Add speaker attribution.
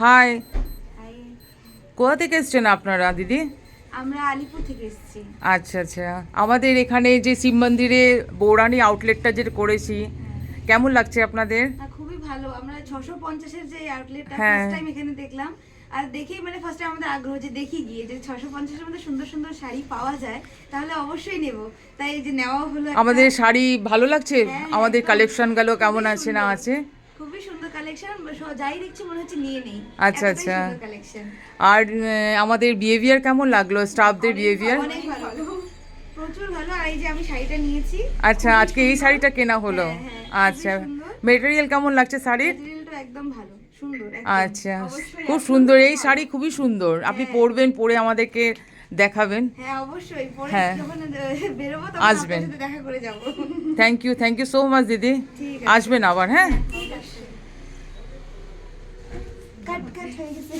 Speaker 1: High,
Speaker 2: high.
Speaker 1: কোথা থেকে এসছেন আপনারা দিদি?
Speaker 2: আমরা আলিপুর থেকে এসেছি।
Speaker 1: আচ্ছা আচ্ছা, আমাদের এখানে যে শিব মন্দিরে বৌরানী আউটলেটটা যেটা করেছি, কেমন লাগছে আপনাদের?
Speaker 2: খুবই ভালো। আমরা 650-এর যে আউটলেটটা
Speaker 1: হ্যাঁ।
Speaker 2: ফার্স্ট টাইম এখানে দেখলাম। আর দেখেই মানে ফার্স্টে আমাদের আগ্রহ যে দেখি গিয়ে যে 650-এর মধ্যে সুন্দর সুন্দর শাড়ি পাওয়া যায়, তাহলে অবশ্যই নেব। তাই এই যে নেওয়া হলো একটা।
Speaker 1: আমাদের শাড়ি ভালো লাগছে?
Speaker 2: হ্যাঁ,
Speaker 1: আমাদের
Speaker 2: একদম।
Speaker 1: কালেকশনগুলো কেমন
Speaker 2: খুবই
Speaker 1: আছে না
Speaker 2: সুন্দর।
Speaker 1: আছে?
Speaker 2: খুবই সুন্দর কালেকশন, যাই দেখছি মনে হচ্ছে নিয়ে নেই।
Speaker 1: আচ্ছা,
Speaker 2: এতটাই
Speaker 1: আচ্ছা।
Speaker 2: সুন্দর কালেকশন।
Speaker 1: আর আমাদের বিহেভিয়ার কেমন লাগলো, স্টাফদের বিহেভিয়ার?
Speaker 2: অনেক ভালো, প্রচুর ভালো। আর এই যে আমি শাড়িটা নিয়েছি,
Speaker 1: আচ্ছা,
Speaker 2: খুবই
Speaker 1: আজকে এই
Speaker 2: সুন্দর।
Speaker 1: শাড়িটা কেনা হলো।
Speaker 2: হ্যাঁ, হ্যাঁ, খুবই
Speaker 1: আচ্ছা,
Speaker 2: সুন্দর।
Speaker 1: মেটেরিয়াল কেমন লাগছে শাড়ির?
Speaker 2: মেটেরিয়ালটা একদম ভালো, সুন্দর একদম।
Speaker 1: আচ্ছা,
Speaker 2: অবশ্যই
Speaker 1: খুব
Speaker 2: এখন
Speaker 1: সুন্দর এই
Speaker 2: ভালো।
Speaker 1: শাড়ি, খুবই সুন্দর। আপনি
Speaker 2: হ্যাঁ।
Speaker 1: পরবেন, পরে আমাদেরকে দেখাবেন।
Speaker 2: হ্যাঁ, অবশ্যই পরে
Speaker 1: হ্যাঁ।
Speaker 2: যখন বেরোবো তখন
Speaker 1: আসবেন।
Speaker 2: আপনার সাথে দেখা করে যাব।
Speaker 1: থ্যাংক ইউ সো মাচ দিদি।
Speaker 2: ঠিক আছে।
Speaker 1: আসবেন আবার, হ্যাঁ।
Speaker 2: ঠিক আছে। কাট কাট হয়ে গেছে।